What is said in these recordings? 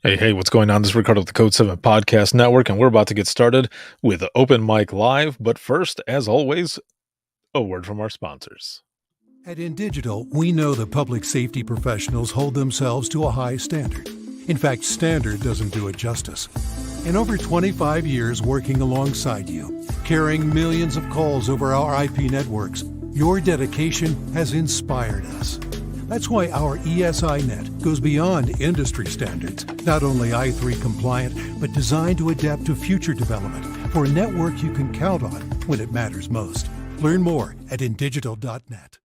Hey, what's going on? This is Ricardo with the Code 7 Podcast Network, and we're about to get started with Open Mic Live. But first, as always, a word from our sponsors. At InDigital, we know that public safety professionals hold themselves to a high standard. In fact, standard doesn't do it justice. In over 25 years working alongside you, carrying millions of calls over our IP networks, your dedication has inspired us. That's why our ESINet goes beyond industry standards, not only I3 compliant, but designed to adapt to future development for a network you can count on when it matters most. Learn more at indigital.net.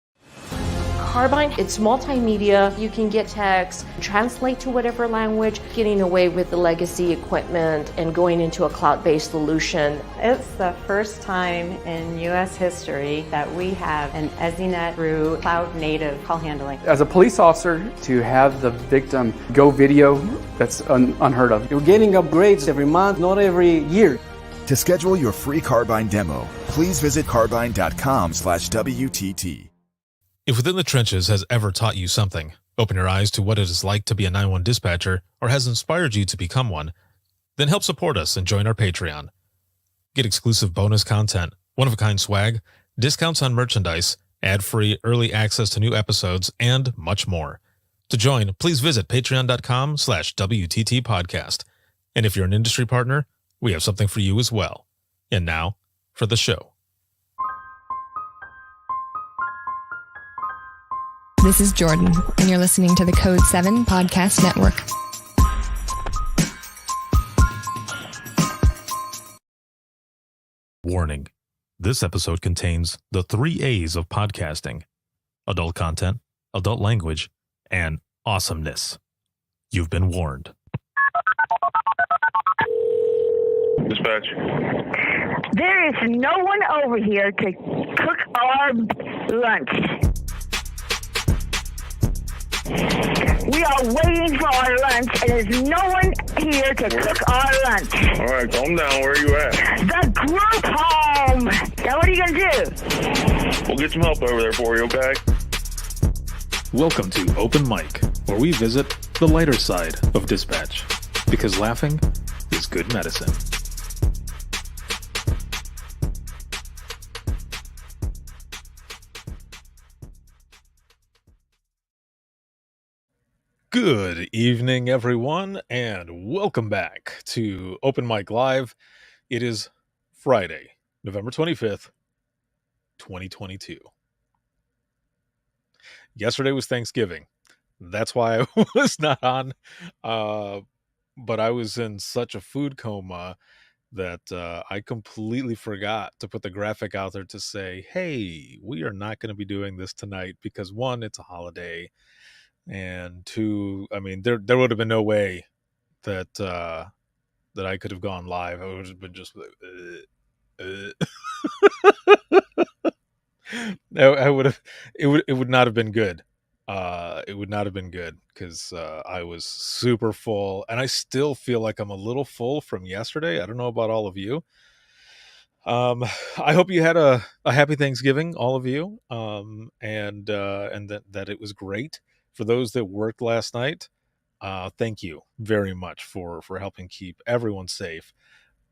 Carbine, it's multimedia. You can get text, translate to whatever language, getting away with the legacy equipment and going into a cloud-based solution. It's the first time in U.S. history that we have an EZINet through cloud-native call handling. As a police officer, to have the victim go video, that's unheard of. You're getting upgrades every month, not every year. To schedule your free Carbine demo, please visit carbine.com/WTT. If Within the Trenches has ever taught you something, open your eyes to what it is like to be a 911 dispatcher, or has inspired you to become one, then help support us and join our Patreon. Get exclusive bonus content, one-of-a-kind swag, discounts on merchandise, ad-free early access to new episodes, and much more. To join, please visit patreon.com/WTT podcast. And if you're an industry partner, we have something for you as well. And now, for the show. This is Jordan, and you're listening to the Code 7 Podcast Network. Warning. This episode contains the 3 A's of podcasting: adult content, adult language, and awesomeness. You've been warned. Dispatch. There is no one over here to cook our lunch. We are waiting for our lunch, and there's no one here to cook our lunch. All right, calm down. Where are you at? The group home. Now, what are you going to do? We'll get some help over there for you, okay? Welcome to Open Mic, where we visit the lighter side of dispatch, because laughing is good medicine. Good evening, everyone, and welcome back to Open Mic Live. It is Friday, November 25th, 2022. Yesterday was Thanksgiving. That's why I was not on, but I was in such a food coma that I completely forgot to put the graphic out there to say, hey, we are not going to be doing this tonight because, one, it's a holiday, and two, I mean, there would have been no way that that I could have gone live. I would have been just like, I would have. It would not have been good. It would not have been good because I was super full, and I still feel like I'm a little full from yesterday. I don't know about all of you. I hope you had a happy Thanksgiving, all of you, and that it was great. For those that worked last night, thank you very much for helping keep everyone safe.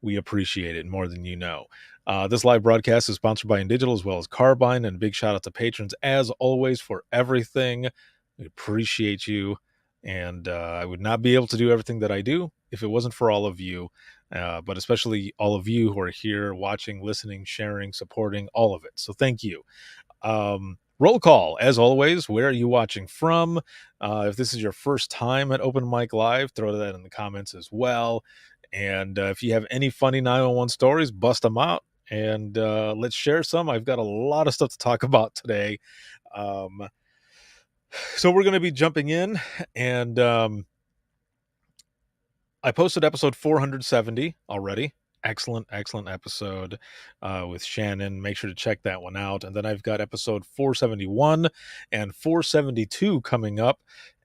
We appreciate it more than you know. This live broadcast is sponsored by InDigital as well as Carbine, and a big shout out to patrons as always for everything. We appreciate you, and I would not be able to do everything that I do if it wasn't for all of you, but especially all of you who are here watching, listening, sharing, supporting, all of it. So thank you. Roll call, as always. Where are you watching from? If this is your first time at Open Mic Live, throw that in the comments as well. And if you have any funny 911 stories, bust them out and let's share some. I've got a lot of stuff to talk about today. So we're going to be jumping in, and I posted episode 470 already. Excellent episode with Shannon. Make sure to check that one out. And then I've got episode 471 and 472 coming up.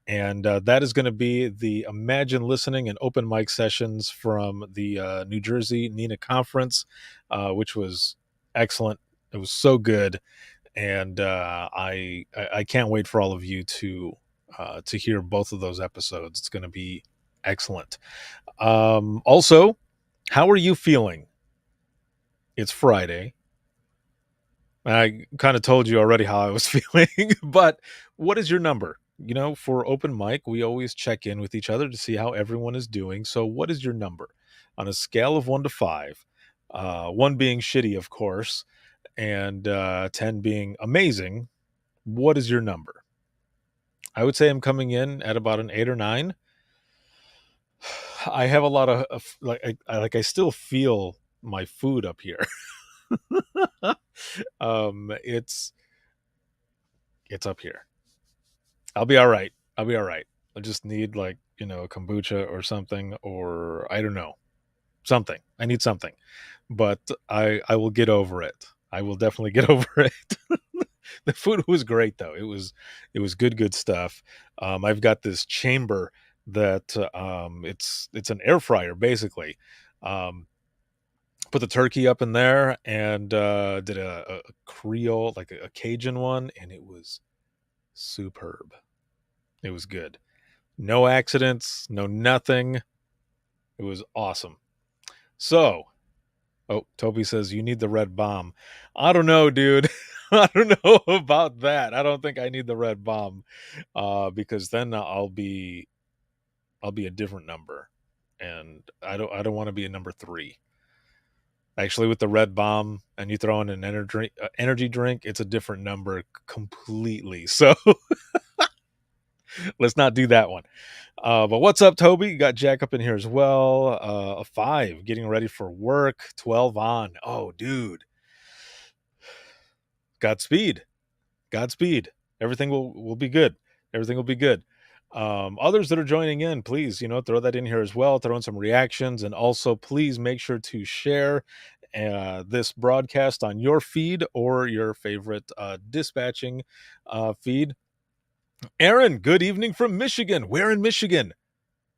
And that is going to be the Imagine Listening and Open Mic sessions from the New Jersey NENA conference, which was excellent. It was so good. And I can't wait for all of you to hear both of those episodes. It's going to be Excellent. Also, how are you feeling? It's Friday. I kind of told you already how I was feeling, but what is your number? You know, for open mic, we always check in with each other to see how everyone is doing. So, what is your number on a scale of 1 to 5? One being shitty, of course, and 10 being amazing. What is your number? I would say I'm coming in at about an 8 or 9. I have a lot of I still feel my food up here. It's up here. I'll be all right. I'll be all right. I just need like, a kombucha or something, or I don't know, something. I need something, but I will get over it. I will definitely get over it. The food was great though. It was good stuff. I've got this chamber that it's an air fryer basically. Um, Put the turkey up in there and did a Creole, like a Cajun one, and it was superb. It was good. No accidents, no nothing. It was awesome. So, Toby says you need the red bomb. I don't know, dude. I don't know about that. I don't think I need the red bomb, because then I'll be a different number, and I don't want to be a number 3. Actually, with the red bomb and you throw in an energy drink, it's a different number completely. So let's not do that one. But what's up, Toby? You got Jack up in here as well. A 5, getting ready for work. 12 on. Oh, dude. Godspeed. Everything will be good. Everything will be good. Others that are joining in, please, throw that in here as well. Throw in some reactions, and also please make sure to share this broadcast on your feed or your favorite dispatching feed. Aaron, good evening from Michigan. Where in Michigan?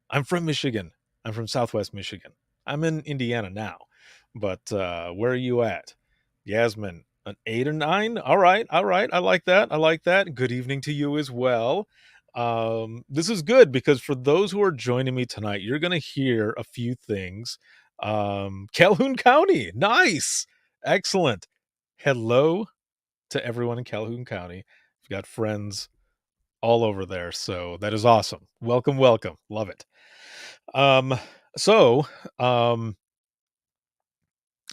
I'm from Michigan. I'm from Southwest Michigan. I'm in Indiana now, but where are you at? Yasmin, an 8 or 9? All right. I like that. Good evening to you as well. This is good because for those who are joining me tonight, you're going to hear a few things. Calhoun County, nice, excellent. Hello to everyone in Calhoun County. I've got friends all over there, so that is awesome. Welcome, love it. So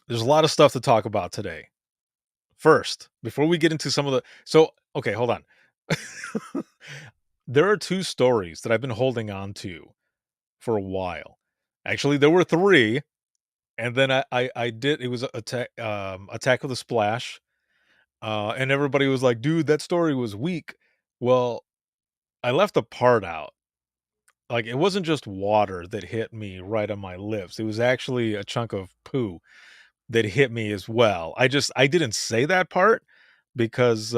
there's a lot of stuff to talk about today. First, before we get into some of the okay, hold on. There are 2 stories that I've been holding on to for a while. Actually, there were 3, and then I did. It was Attack of the Splash, and everybody was like, "Dude, that story was weak." Well, I left a part out. Like, it wasn't just water that hit me right on my lips. It was actually a chunk of poo that hit me as well. I didn't say that part because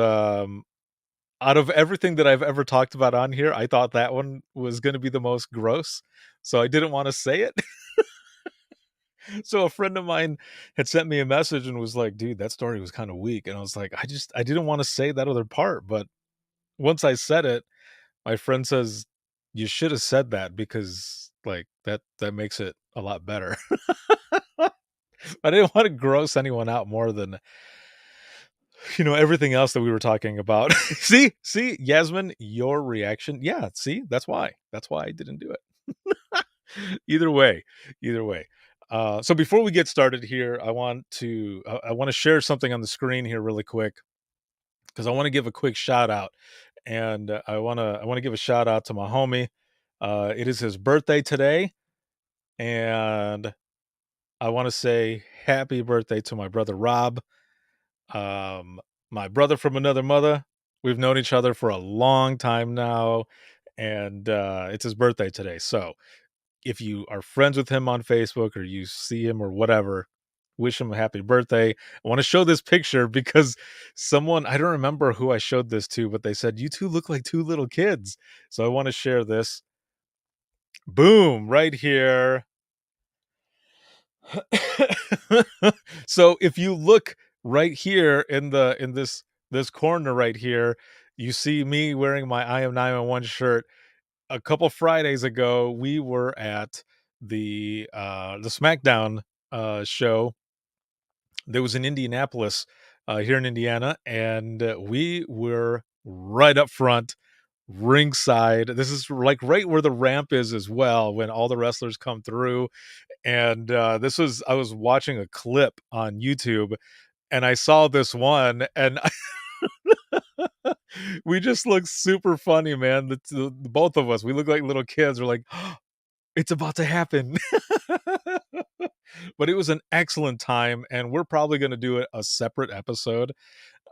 out of everything that I've ever talked about on here, I thought that one was going to be the most gross. So I didn't want to say it. So a friend of mine had sent me a message and was like, "Dude, that story was kind of weak." And I was like, I didn't want to say that other part. But once I said it, my friend says, "You should have said that because like that makes it a lot better." I didn't want to gross anyone out more than everything else that we were talking about. see, Yasmin, your reaction. Yeah, see, that's why I didn't do it. Either way. So before we get started here, I want to share something on the screen here really quick, because I want to give a quick shout out, and I want to give a shout out to my homie. It is his birthday today, and I want to say happy birthday to my brother Rob. My brother from another mother. We've known each other for a long time now, and it's his birthday today. So if you are friends with him on Facebook or you see him or whatever, wish him a happy birthday. I want to show this picture because someone, I don't remember who I showed this to, but they said, "You two look like 2 little kids." So I want to share this. Boom, right here. So if you look right here in this corner right here, you see me wearing my I Am 911 shirt. a couple Fridays ago, we were at the SmackDown show that was in Indianapolis, here in Indiana, and we were right up front, ringside. This is like right where the ramp is as well when all the wrestlers come through. And this was I was watching a clip on YouTube, and I saw this one, and we just look super funny, man. The both of us, we look like little kids. We're like, it's about to happen. But it was an excellent time, and we're probably going to do a separate episode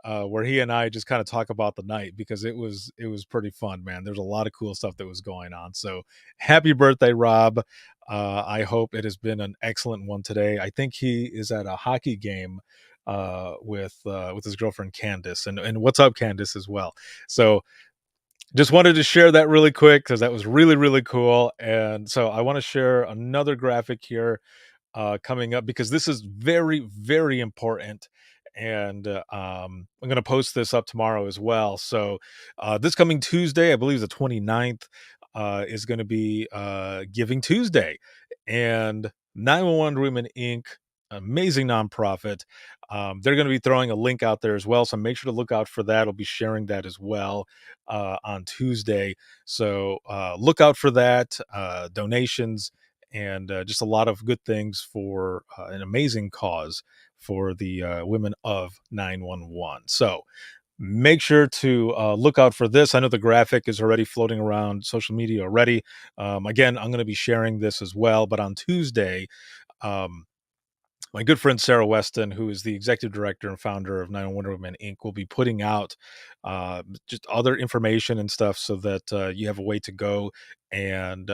where he and I just kind of talk about the night, because it was pretty fun, man. There's a lot of cool stuff that was going on. So happy birthday, Rob. I hope it has been an excellent one today. I think he is at a hockey game with his girlfriend Candace, and what's up, Candace, as well. So just wanted to share that really quick because that was really, really cool. And so I want to share another graphic here coming up, because this is very, very important. And I'm going to post this up tomorrow as well. So this coming Tuesday, I believe the 29th, is going to be Giving Tuesday. And 911 Women Inc., amazing nonprofit, they're going to be throwing a link out there as well. So make sure to look out for that. I'll be sharing that as well on Tuesday. So look out for that. Donations and just a lot of good things for an amazing cause for the women of 911. So make sure to look out for this. I know the graphic is already floating around social media already. Again, I'm going to be sharing this as well. But on Tuesday, my good friend Sarah Weston, who is the executive director and founder of 911 Women Inc., will be putting out just other information and stuff so that you have a way to go and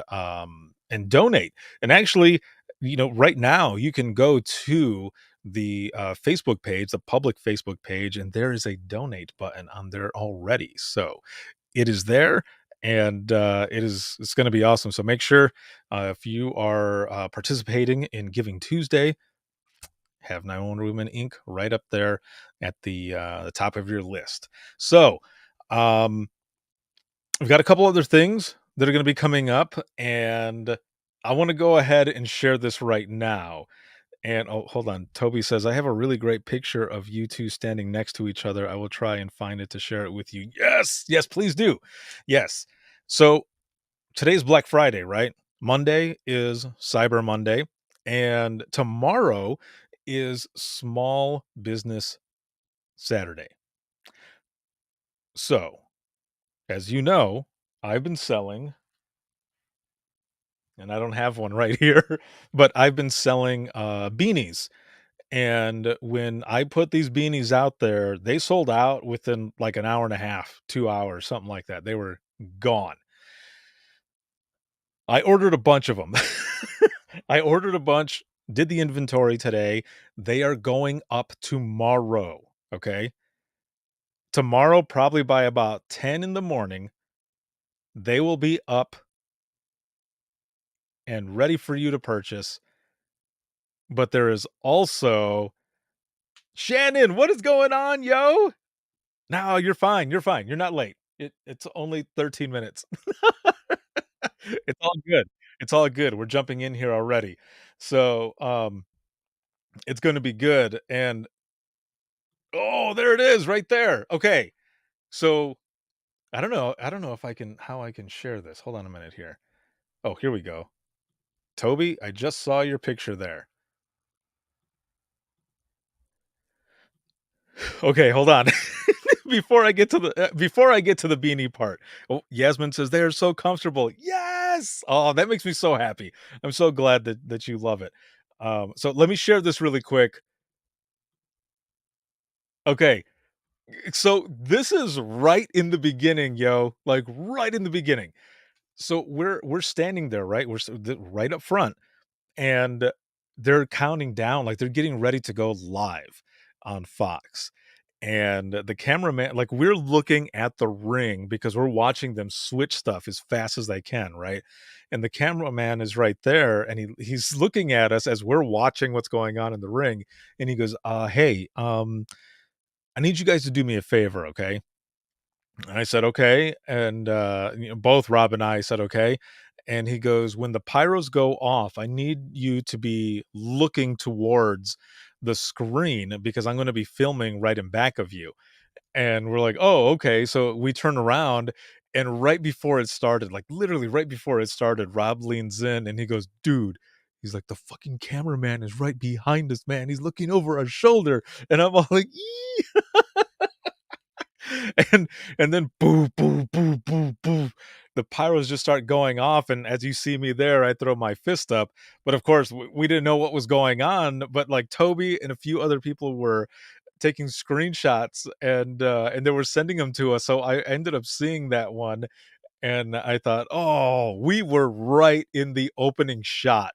donate. And actually, right now you can go to the Facebook page, the public Facebook page, and there is a donate button on there already. So it is there. And it's going to be awesome. So make sure if you are participating in Giving Tuesday, have 911 Women Inc. right up there at the top of your list. So we've got a couple other things that are going to be coming up, and I want to go ahead and share this right now. And hold on. Toby says, I have a really great picture of you two standing next to each other. I will try and find it to share it with you. Yes, please do. Yes. So today's Black Friday, right? Monday is Cyber Monday, and tomorrow is Small Business Saturday. So, as you know, I've been selling, and I don't have one right here, but I've been selling beanies. And when I put these beanies out there, they sold out within like an hour and a half, 2 hours, something like that. They were gone. I ordered a bunch of them. I ordered a bunch, did the inventory today. They are going up tomorrow. Okay. Tomorrow, probably by about 10 in the morning, they will be up and ready for you to purchase. But there is also Shannon. What is going on, yo? No, you're fine. You're fine. You're not late. It's only 13 minutes. It's all good. It's all good. We're jumping in here already. So, it's going to be good. And oh, there it is right there. Okay. So I don't know if how I can share this. Hold on a minute here. Oh, here we go. Toby, I just saw your picture there. Okay, hold on. before I get to the beanie part. Oh, Yasmin says they are so comfortable. Yes. Oh, that makes me so happy. I'm so glad that you love it. So let me share this really quick. Okay. So this is right in the beginning, yo. Like right in the beginning. So we're standing there, right? Right up front, and they're counting down, like they're getting ready to go live on Fox. And the cameraman, like we're looking at the ring because we're watching them switch stuff as fast as they can, right? And the cameraman is right there, and he's looking at us as we're watching what's going on in the ring, and he goes, "Hey, I need you guys to do me a favor, okay? And I said, okay. And both Rob and I said, okay. And he goes, when the pyros go off, I need you to be looking towards the screen because I'm going to be filming right in back of you. And we're like, oh, okay. So we turn around, and right before it started, like literally right before it started, Rob leans in and he goes, dude, he's like, the fucking cameraman is right behind us, man. He's looking over our shoulder. And I'm all like, ee! and and then boo, boo, boo, boo, boo. The pyros just start going off. And as you see me there, I throw my fist up. But of course, we didn't know what was going on. But like Toby and a few other people were taking screenshots, and they were sending them to us. So I ended up seeing that one, and I thought, oh, we were right in the opening shot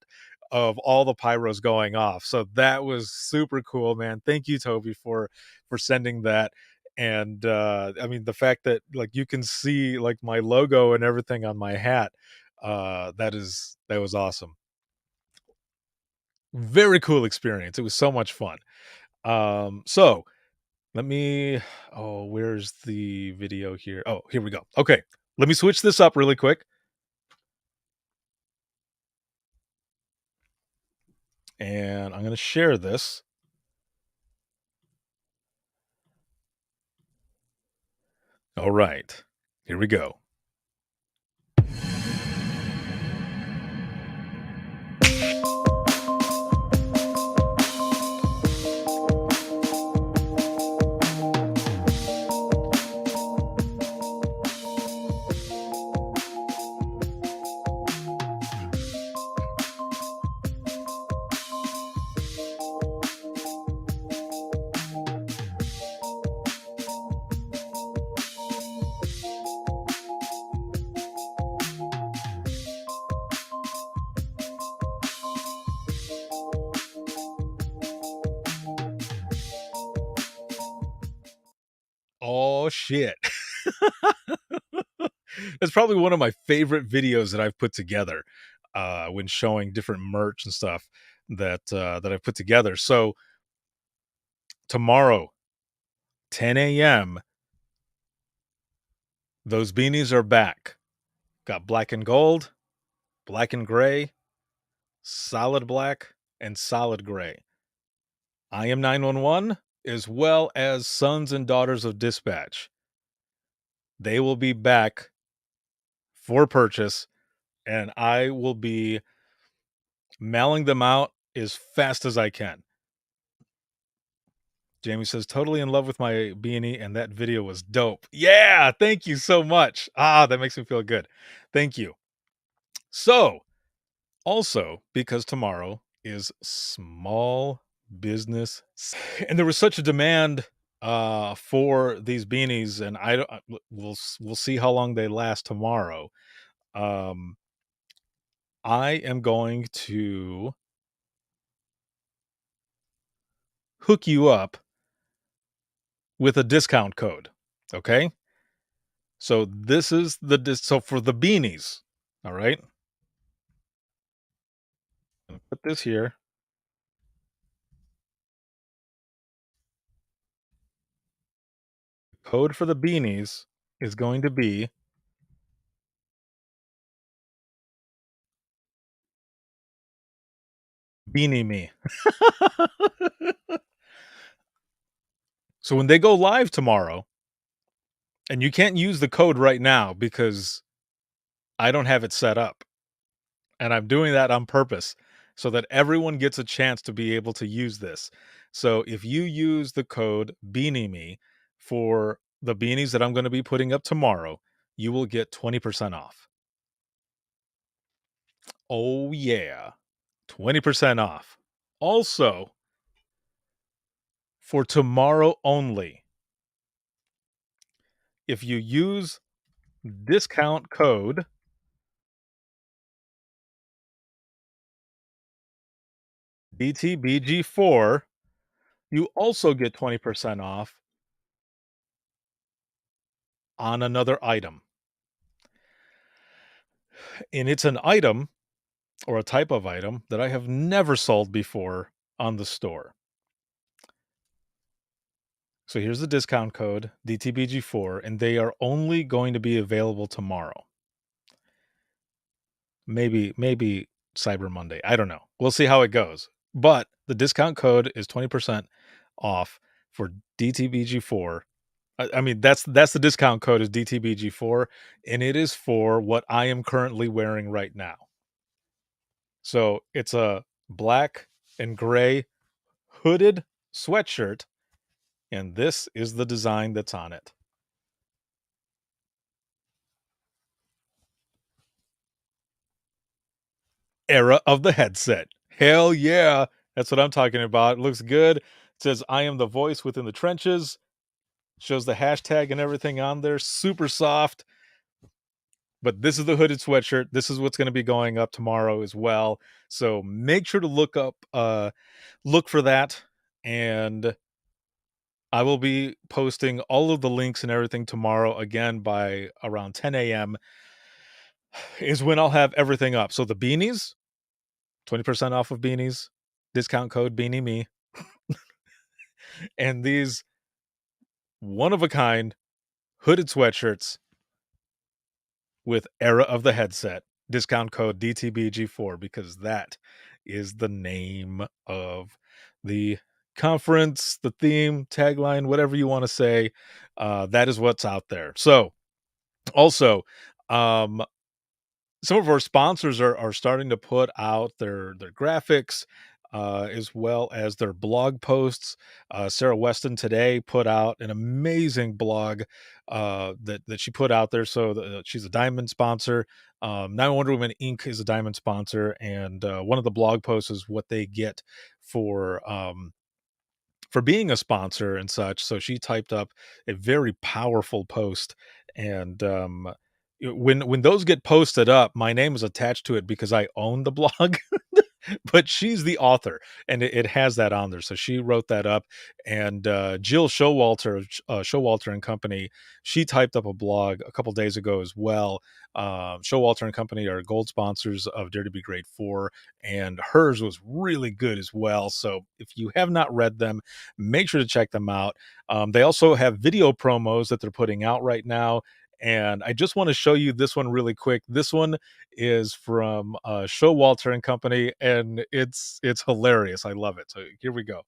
of all the pyros going off. So that was super cool, man. Thank you, Toby, for sending that. And I mean, the fact that like you can see like my logo and everything on my hat, that was awesome. Very cool experience. It was so much fun. So let me oh, where's the video here? Oh, here we go. Okay. Let me switch this up really quick. And I'm going to share this. All right. Here we go. Oh, shit. That's probably one of my favorite videos that I've put together when showing different merch and stuff that I've put together. So tomorrow, 10 a.m., those beanies are back. Got black and gold, black and gray, solid black, and solid gray. I am 911, as well as Sons and Daughters of Dispatch. They will be back for purchase, and I will be mailing them out as fast as I can. Jamie says, totally in love with my beanie, and that video was dope. Yeah, thank you so much. That makes me feel good. Thank you. So, also, because tomorrow is small business, and there was such a demand for these beanies, and we'll see how long they last tomorrow. I am going to hook you up with a discount code. Okay. So this is so for the beanies. All right. Put this here. The code for the beanies is going to be Beanie Me. So when they go live tomorrow, and you can't use the code right now because I don't have it set up. And I'm doing that on purpose so that everyone gets a chance to be able to use this. So if you use the code Beanie Me for the beanies that I'm going to be putting up tomorrow, you will get 20% off. Oh yeah, 20% off. Also, for tomorrow only, if you use discount code DTBG4, you also get 20% off on another item. And it's an item or a type of item that I have never sold before on the store. So here's the discount code, DTBG4, and they are only going to be available tomorrow. Maybe Cyber Monday. I don't know. We'll see how it goes. But the discount code is 20% off for DTBG4. I mean, that's the discount code is DTBG4, and it is for what I am currently wearing right now. So it's a black and gray hooded sweatshirt, and this is the design that's on it. Era of the headset. Hell yeah. That's what I'm talking about. It looks good. It says, I am the voice within the trenches. Shows the hashtag and everything on there. Super soft. But this is the hooded sweatshirt. This is what's going to be going up tomorrow as well. So make sure to look for that. And I will be posting all of the links and everything tomorrow again by around 10 a.m. is when I'll have everything up. So the beanies, 20% off of beanies, discount code Beanie Me. And these one-of-a-kind hooded sweatshirts with Era of the headset, discount code DTBG4, because that is the name of the conference, the theme, tagline, whatever you want to say. That is what's out there. So also, some of our sponsors are starting to put out their graphics, as well as their blog posts. Sarah Weston today put out an amazing blog that she put out there. So she's a diamond sponsor. Now Wonder Woman Inc. is a diamond sponsor, and one of the blog posts is what they get for being a sponsor and such. So she typed up a very powerful post, and when those get posted up, my name is attached to it because I own the blog. But she's the author, and it has that on there. So she wrote that up, and Jill Showalter, Showalter and Company, she typed up a blog a couple days ago as well. Showalter and Company are gold sponsors of Dare to Be Great 4, and hers was really good as well. So if you have not read them, make sure to check them out. They also have video promos that they're putting out right now. And I just want to show you this one really quick. This one is from Showalter and Company, and it's hilarious. I love it. So here we go.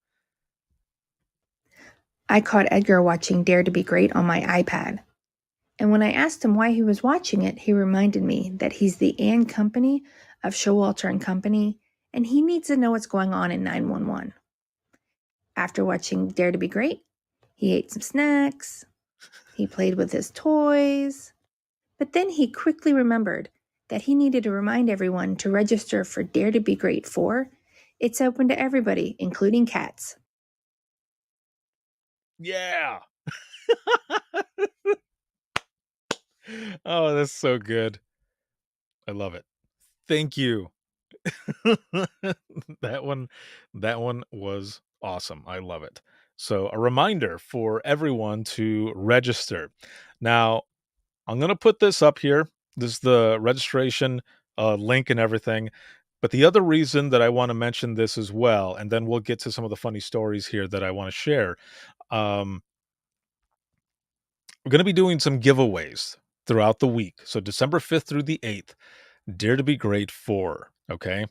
I caught Edgar watching Dare to Be Great on my iPad. And when I asked him why he was watching it, he reminded me that he's the and company of Showalter and Company, and he needs to know what's going on in 911. After watching Dare to Be Great, he ate some snacks. He played with his toys, but then he quickly remembered that he needed to remind everyone to register for Dare to Be Great 4. It's open to everybody, including cats. Yeah. Oh, that's so good. I love it. Thank you. That one was awesome. I love it. So a reminder for everyone to register. Now, I'm going to put this up here. This is the registration link and everything. But the other reason that I want to mention this as well, and then we'll get to some of the funny stories here that I want to share. We're going to be doing some giveaways throughout the week. So December 5th through the 8th, Dare to Be Great 4. Okay.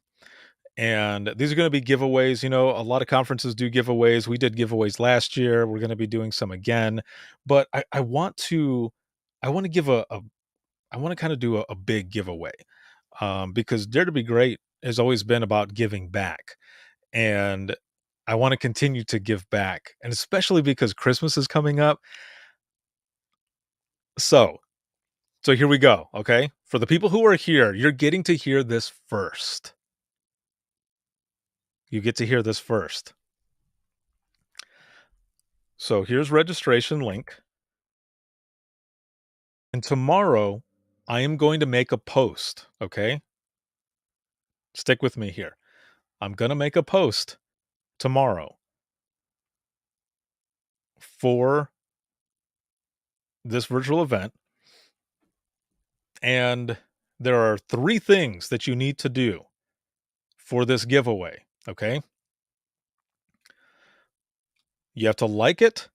And these are going to be giveaways. You know, a lot of conferences do giveaways. We did giveaways last year. We're going to be doing some again. But I want to give I want to kind of do a big giveaway, because Dare to Be Great has always been about giving back. And I want to continue to give back. And especially because Christmas is coming up. So here we go. Okay. For the people who are here, you're getting to hear this first. You get to hear this first. So here's registration link. And tomorrow I am going to make a post, okay? Stick with me here. I'm going to make a post tomorrow for this virtual event. And there are 3 things that you need to do for this giveaway, okay? You have to like it,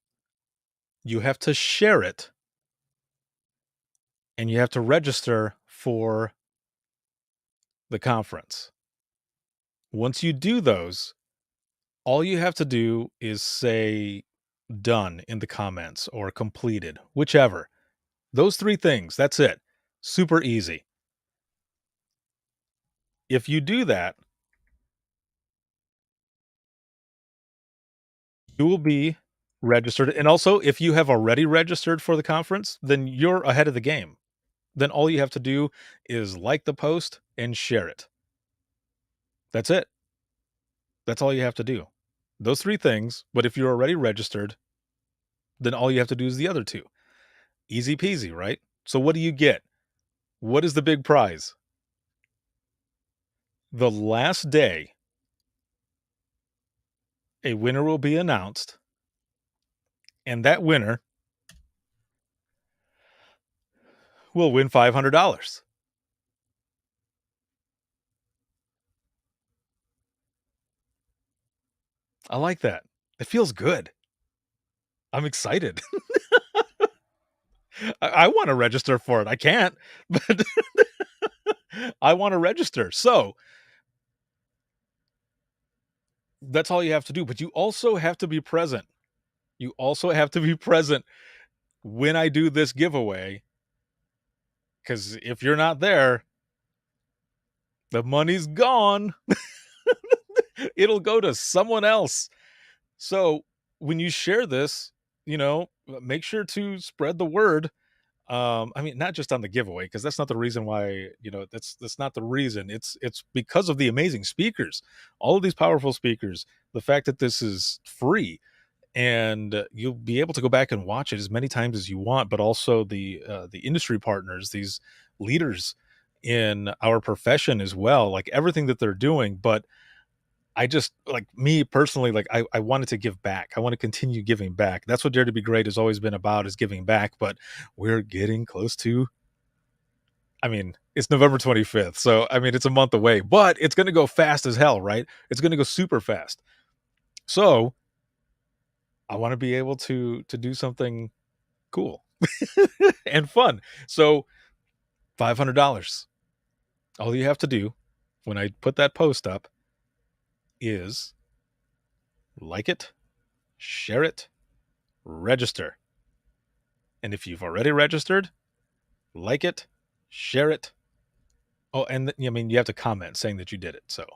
you have to share it, and you have to register for the conference. Once you do those, all you have to do is say done in the comments or completed, whichever. Those 3 things, that's it. Super easy. If you do that, you will be registered. And also, if you have already registered for the conference, then you're ahead of the game. Then all you have to do is like the post and share it. That's it. That's all you have to do. Those 3 things, but if you're already registered, then all you have to do is the other 2. Easy peasy, right? So what do you get? What is the big prize? The last day, a winner will be announced, and that winner will win $500. I like that. It feels good. I'm excited. I want to register for it. I can't, but I want to register. So that's all you have to do. But you also have to be present. You also have to be present when I do this giveaway. Because if you're not there, the money's gone. It'll go to someone else. So when you share this, make sure to spread the word. I mean, not just on the giveaway, because that's not the reason why, that's not the reason. It's because of the amazing speakers, all of these powerful speakers, the fact that this is free, and you'll be able to go back and watch it as many times as you want, but also the industry partners, these leaders in our profession as well, like everything that they're doing. But I just, like, me personally, like, I wanted to give back. I want to continue giving back. That's what Dare to Be Great has always been about, is giving back. But we're getting close to, I mean, it's November 25th. So, I mean, it's a month away, but it's going to go fast as hell, right? It's going to go super fast. So I want to be able to do something cool and fun. So $500. All you have to do when I put that post up is like it, share it, register. And if you've already registered, like it, share it. Oh, and I mean, you have to comment saying that you did it. So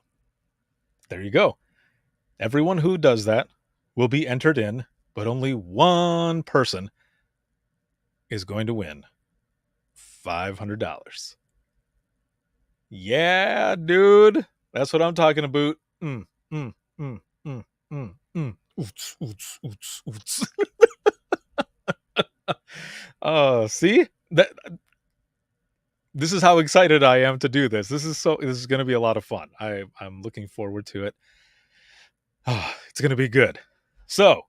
there you go. Everyone who does that will be entered in, but only one person is going to win $500. Yeah, dude. That's what I'm talking about. Oots, oots, oots, oots. See? This is how excited I am to do this. This is going to be a lot of fun. I'm looking forward to it. It's going to be good. So,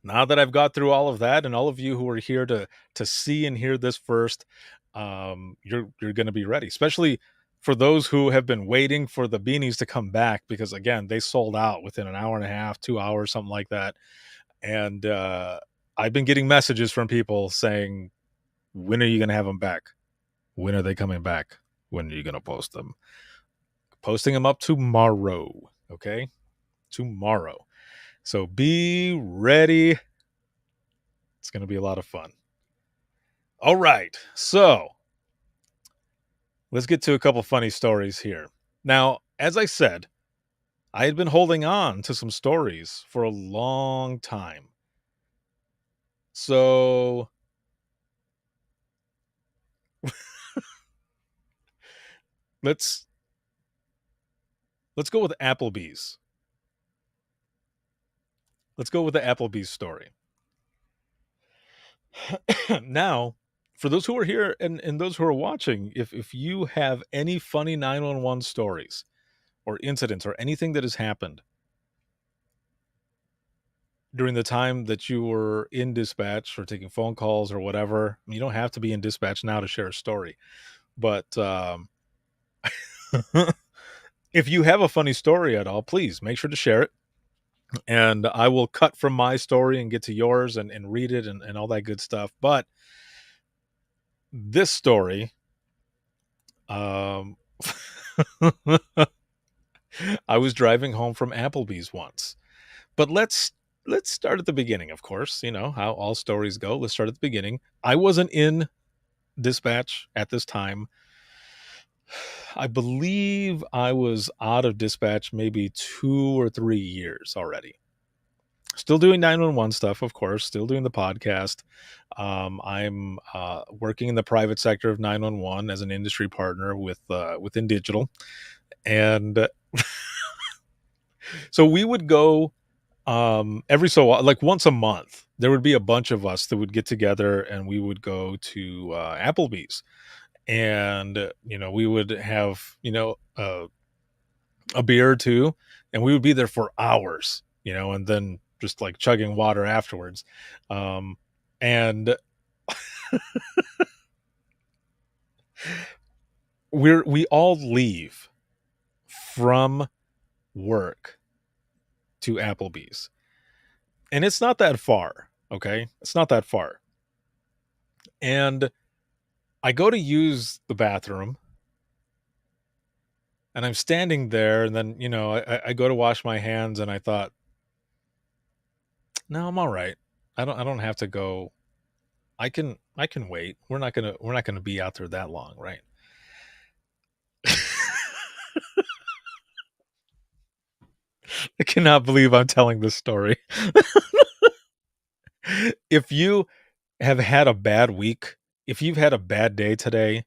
now that I've got through all of that, and all of you who are here to see and hear this first, you're going to be ready, especially for those who have been waiting for the beanies to come back, because again, they sold out within an hour and a half, 2 hours, something like that. And I've been getting messages from people saying, when are you going to have them back? When are they coming back? When are you going to post them? Posting them up tomorrow. Okay. Tomorrow. So be ready. It's going to be a lot of fun. All right. So let's get to a couple funny stories here. Now, as I said, I had been holding on to some stories for a long time. So let's go with Applebee's. Let's go with the Applebee's story. Now, for those who are here and those who are watching, if you have any funny 911 stories or incidents or anything that has happened during the time that you were in dispatch or taking phone calls or whatever, you don't have to be in dispatch now to share a story. But if you have a funny story at all, please make sure to share it. and I will cut from my story and get to yours and read it and all that good stuff. But this story, um, I was driving home from Applebee's once, but let's start at the beginning. Of course, you know how all stories go. Let's start at the beginning. I wasn't in dispatch at this time. I believe I was out of dispatch maybe 2 or 3 years already. Still doing 911 stuff, of course, still doing the podcast. I'm working in the private sector of 911 as an industry partner within digital. And so we would go every like once a month. There would be a bunch of us that would get together and we would go to Applebee's. And we would have a beer or two, and we would be there for hours, and then just like chugging water afterwards. And we all leave from work to Applebee's, and it's not that far. Okay, it's not that far. And I go to use the bathroom, and I'm standing there, and then I go to wash my hands, and I thought, no, I'm all right. I don't have to go. I can wait. We're not gonna be out there that long, right? I cannot believe I'm telling this story. If you have had a bad week, if you've had a bad day today,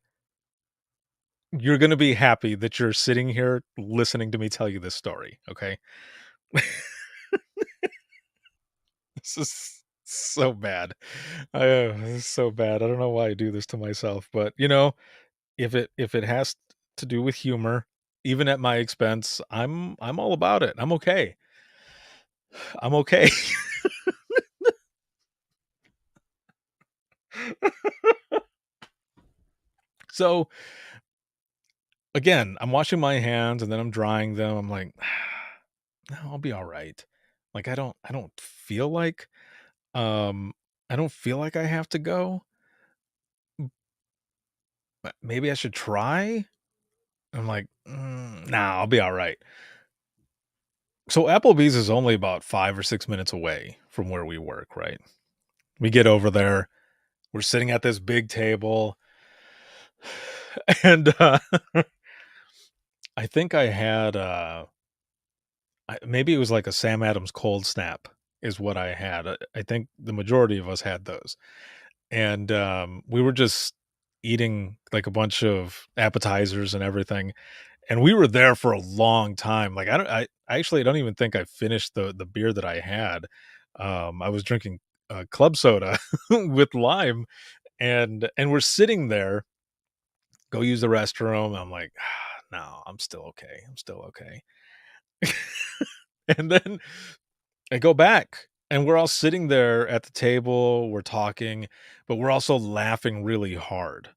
you're gonna be happy that you're sitting here listening to me tell you this story, okay? This is so bad. This is so bad. I don't know why I do this to myself, but if it has to do with humor, even at my expense, I'm all about it. I'm okay. I'm okay. So again, I'm washing my hands and then I'm drying them. I'm like, no, I'll be all right. Like I don't feel like um I don't feel like I have to go. But maybe I should try. I'm like, nah, I'll be all right. So Applebee's is only about 5 or 6 minutes away from where we work, right? We get over there. We're sitting at this big table. And I think I had maybe it was like a Sam Adams cold snap is what I had. I think the majority of us had those. And we were just eating like a bunch of appetizers and everything. And we were there for a long time. Like I actually don't even think I finished the beer that I had. I was drinking club soda with lime, and we're sitting there, go use the restroom. I'm like, no, I'm still okay. I'm still okay. And then I go back and we're all sitting there at the table, we're talking, but we're also laughing really hard.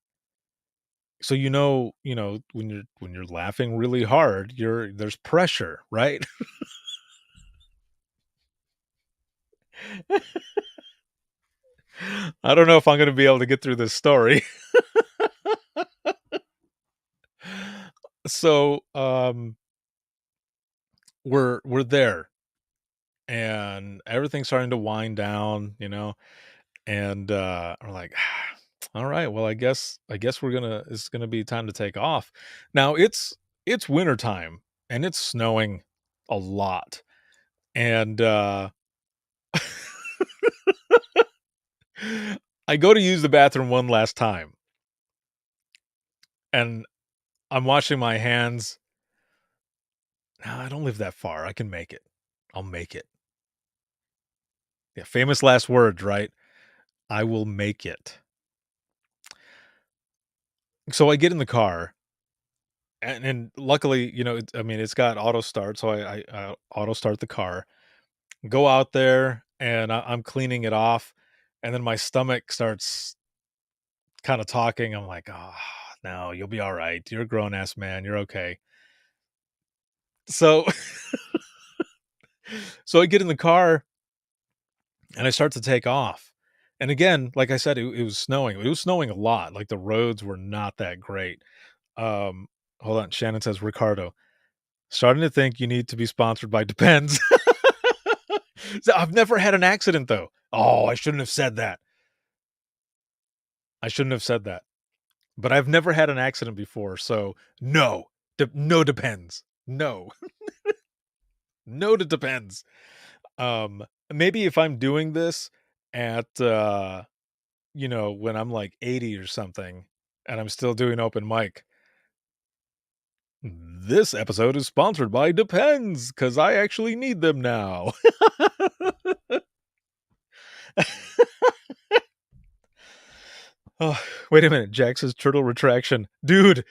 So when you're laughing really hard, there's pressure, right? I don't know if I'm going to be able to get through this story. So, we're there and everything's starting to wind down, and we're like, all right, well, I guess it's gonna be time to take off. Now it's winter time and it's snowing a lot. And I go to use the bathroom one last time and I'm washing my hands. No, I don't live that far. I can make it. I'll make it. Yeah, famous last words, right? I will make it. So I get in the car, and luckily, it's got auto start, so I auto start the car, go out there, and I'm cleaning it off, and then my stomach starts kind of talking. I'm like, oh no, you'll be all right. You're a grown ass man. You're okay. So So I get in the car and I start to take off. And again, like I said, it was snowing. It was snowing a lot. Like the roads were not that great. Um, Hold on. Shannon says, Ricardo, starting to think you need to be sponsored by Depends. So I've never had an accident though. Oh, I shouldn't have said that. I shouldn't have said that. But I've never had an accident before, so no. No Depends. No. No to Depends. Maybe if I'm doing this at when I'm like 80 or something and I'm still doing open mic. This episode is sponsored by Depends because I actually need them now. Oh, wait a minute. Jack says turtle retraction. Dude,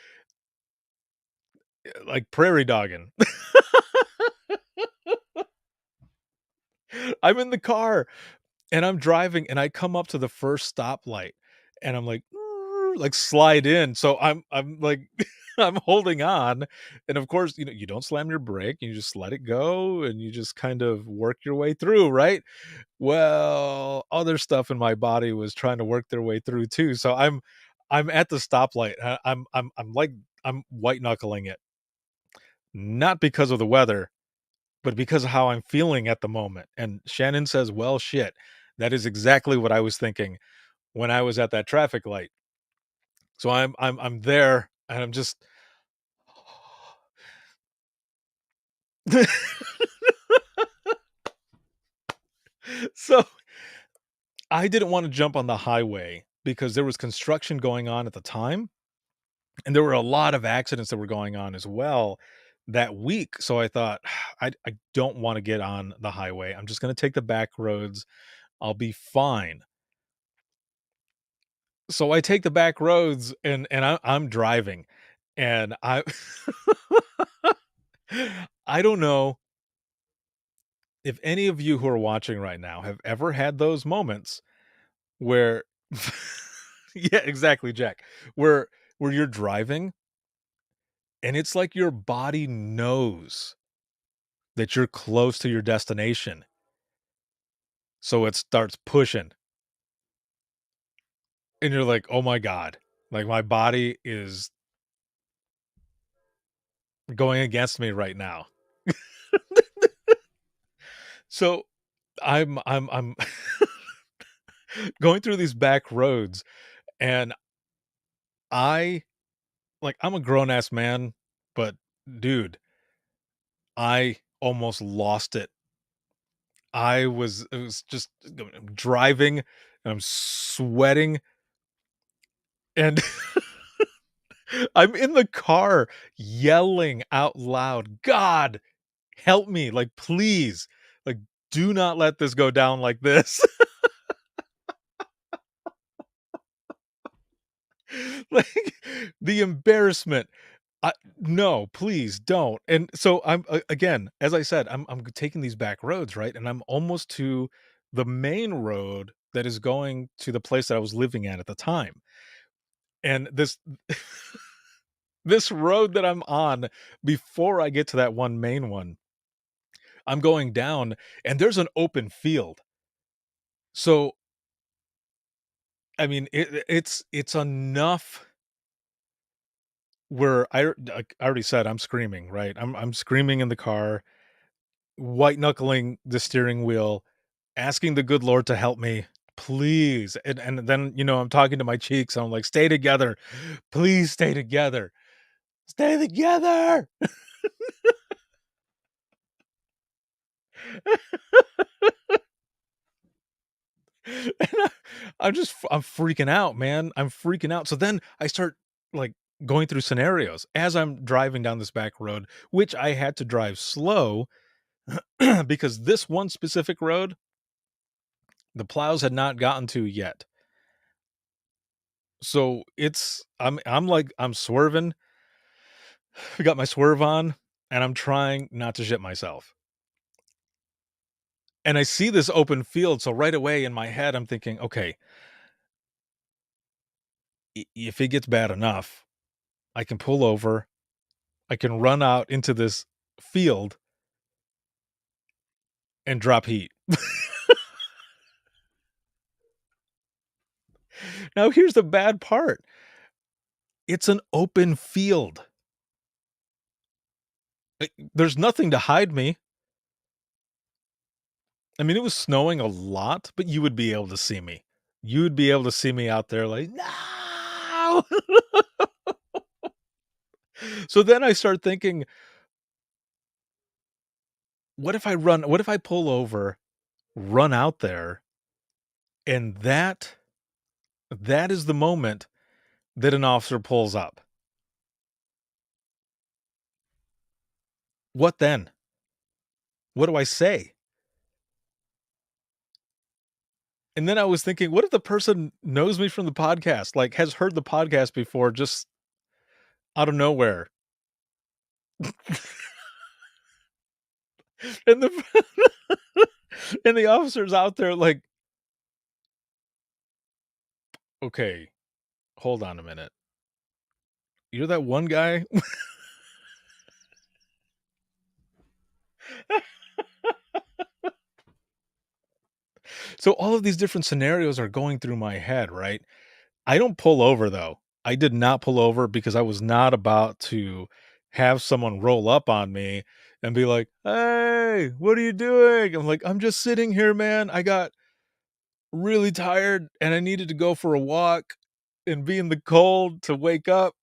like prairie dogging. I'm in the car and I'm driving and I come up to the first stoplight and I'm like slide in. So I'm like I'm holding on. And of course, you don't slam your brake, you just let it go and you just kind of work your way through, right? Well, other stuff in my body was trying to work their way through too. So I'm at the stoplight. I'm white knuckling it. Not because of the weather, but because of how I'm feeling at the moment. And Shannon says, well, shit, that is exactly what I was thinking when I was at that traffic light. So I'm there and I'm just so I didn't want to jump on the highway because there was construction going on at the time. And there were a lot of accidents that were going on as well that week. So I thought, I don't want to get on the highway. I'm just going to take the back roads. I'll be fine. So I take the back roads and I'm driving and I don't know if any of you who are watching right now have ever had those moments where yeah, exactly, Jack. Where you're driving and it's like your body knows that you're close to your destination. So it starts pushing. And you're like, "Oh my god. Like my body is going against me right now." So I'm going through these back roads and I I'm a grown ass man, but dude, I almost lost it. It was just driving and I'm sweating and I'm in the car yelling out loud, "God, help me, like, please, like, do not let this go down like this." Like, the embarrassment. No, please don't. And so again, as I said, I'm taking these back roads, right? And I'm almost to the main road that is going to the place that I was living at the time. And this this road that I'm on before I get to that one main one, I'm going down and there's an open field. So I mean, it's enough where like I already said I'm screaming, right? I'm screaming in the car, white knuckling the steering wheel, asking the good Lord to help me, please. And then I'm talking to my cheeks. I'm like, stay together, please stay together, stay together. And I'm freaking out, man. I'm freaking out. So then I start like going through scenarios as I'm driving down this back road, which I had to drive slow because this one specific road, the plows had not gotten to yet. So I'm swerving. I got my swerve on and I'm trying not to shit myself. And I see this open field. So right away in my head, I'm thinking, okay, if it gets bad enough, I can pull over. I can run out into this field and drop heat. Now, here's the bad part. It's an open field. There's nothing to hide me. I mean, it was snowing a lot, but you would be able to see me. You'd be able to see me out there like, no. So then I start thinking, what if I pull over, run out there, and that is the moment that an officer pulls up. What then? What do I say? And then I was thinking, what if the person knows me from the podcast, like has heard the podcast before, just out of nowhere? And the and the officer's out there like, okay, hold on a minute. You're that one guy? So all of these different scenarios are going through my head, right? I don't pull over though. I did not pull over because I was not about to have someone roll up on me and be like, "Hey, what are you doing?" I'm like, "I'm just sitting here, man. I got really tired and I needed to go for a walk and be in the cold to wake up.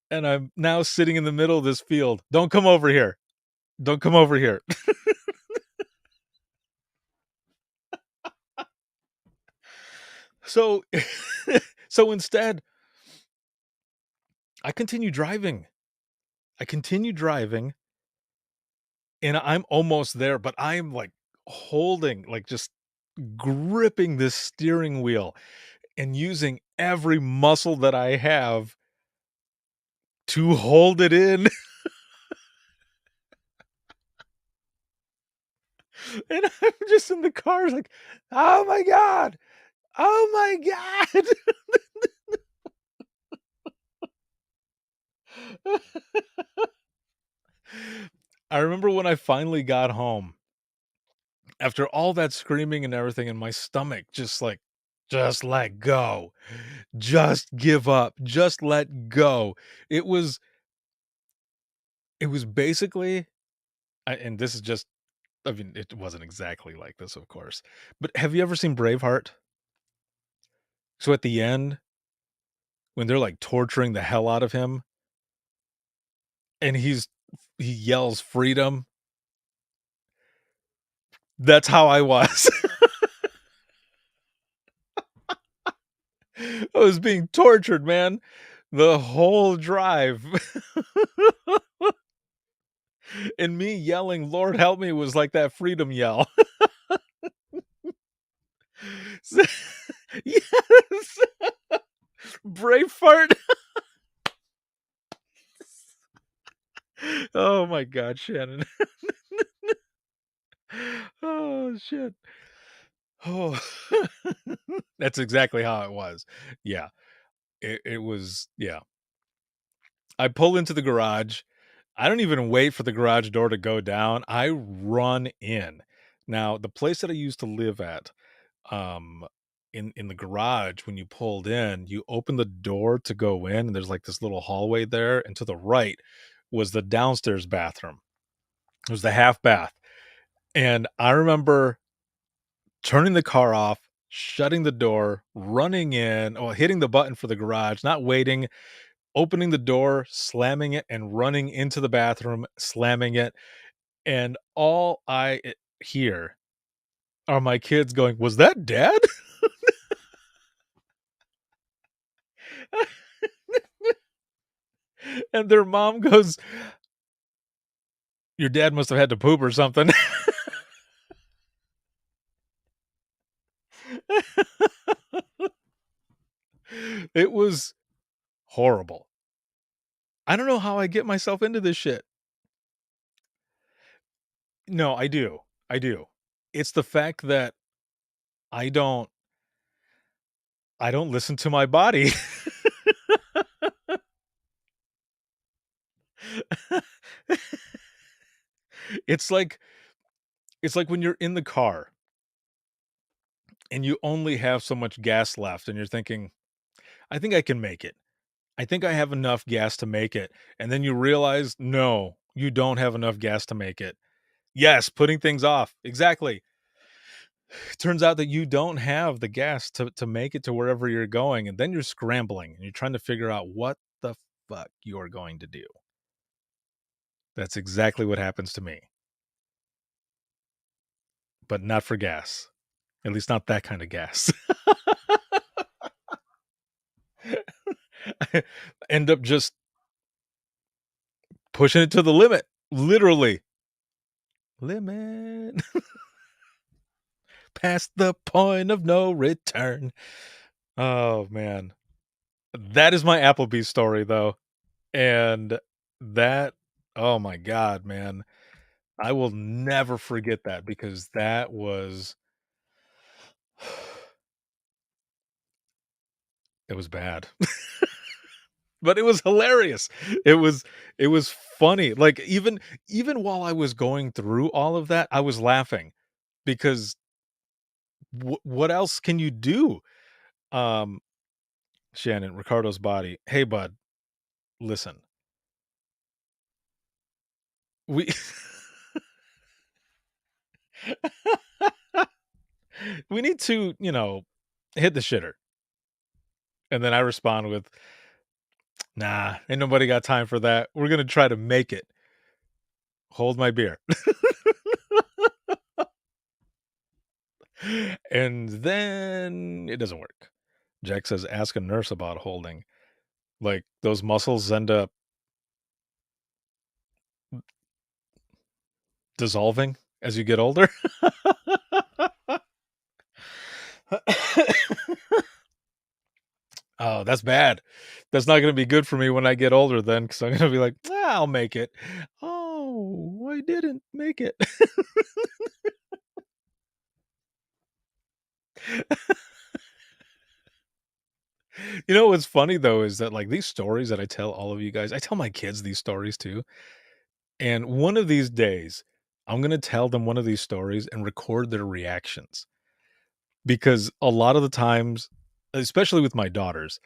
And I'm now sitting in the middle of this field. Don't come over here. Don't come over here." So so instead, I continue driving. And I'm almost there, but I'm like holding, like just gripping this steering wheel and using every muscle that I have to hold it in. And I'm just in the car like, "Oh my God. Oh my God." I remember when I finally got home, after all that screaming and everything, and my stomach just like, "Just let go. Just give up. Just let go." It was basically and this is just, I mean, it wasn't exactly like this, of course, but have you ever seen Braveheart? So at the end, when they're like torturing the hell out of him and he yells freedom. That's how I was. I was being tortured, man, the whole drive. And me yelling, "Lord help me," was like that freedom yell. Yes. Braveheart. Oh my God, Shannon. Oh, shit. Oh. That's exactly how it was. Yeah. It was, yeah. I pull into the garage. I don't even wait for the garage door to go down. I run in. Now, the place that I used to live at, um, in the garage, when you pulled in, you open the door to go in, and there's like this little hallway there, and to the right was the downstairs bathroom. It was the half bath. And I remember turning the car off, shutting the door, running in, or hitting the button for the garage, not waiting, opening the door, slamming it, and running into the bathroom, slamming it. And all I hear are my kids going, "Was that Dad?" And their mom goes, "Your dad must have had to poop or something." It was horrible. I don't know how I get myself into this shit. No, I do. I do. It's the fact that I don't listen to my body. It's like It's like when you're in the car and you only have so much gas left and you're thinking, I think I can make it. I think I have enough gas to make it. And then you realize, no, you don't have enough gas to make it. Yes, putting things off. Exactly. It turns out that you don't have the gas to make it to wherever you're going. And then you're scrambling and you're trying to figure out what the fuck you're going to do. That's exactly what happens to me. But not for gas. At least not that kind of gas. I end up just pushing it to the limit. Literally. Limit. Past the point of no return. Oh, man. That is my Applebee's story, though. And that, oh my God, man. I will never forget that because that was, it was bad. But it was hilarious. It was funny. Like even while I was going through all of that, I was laughing because what else can you do? Um, Shannon, Ricardo's body. Hey, bud, listen. We we need to, hit the shitter. And then I respond with, nah, ain't nobody got time for that. We're gonna try to make it. Hold my beer. And then it doesn't work. Jack says, ask a nurse about holding. Like those muscles end up dissolving as you get older. Oh, that's bad. That's not going to be good for me when I get older then, because I'm going to be like, I'll make it. Oh, I didn't make it. You know what's funny though is that like these stories that I tell all of you guys, I tell my kids these stories too. And one of these days, I'm going to tell them one of these stories and record their reactions. Because a lot of the times, especially with my daughters,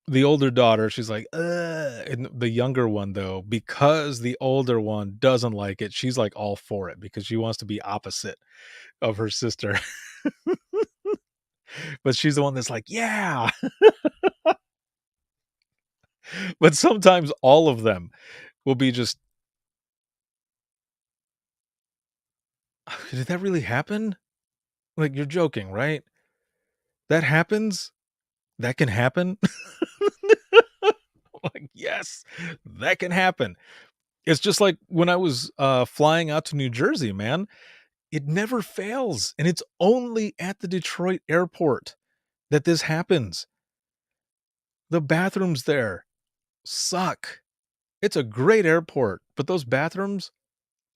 the older daughter, she's like, and the younger one though, because the older one doesn't like it, she's like all for it because she wants to be opposite of her sister. But she's the one that's like, yeah. But sometimes all of them will be just, did that really happen? Like, you're joking, right? That happens? That can happen? Like, yes, that can happen. It's just like when I was flying out to New Jersey, man. It never fails. And it's only at the Detroit airport that this happens. The bathrooms there suck. It's a great airport, but those bathrooms,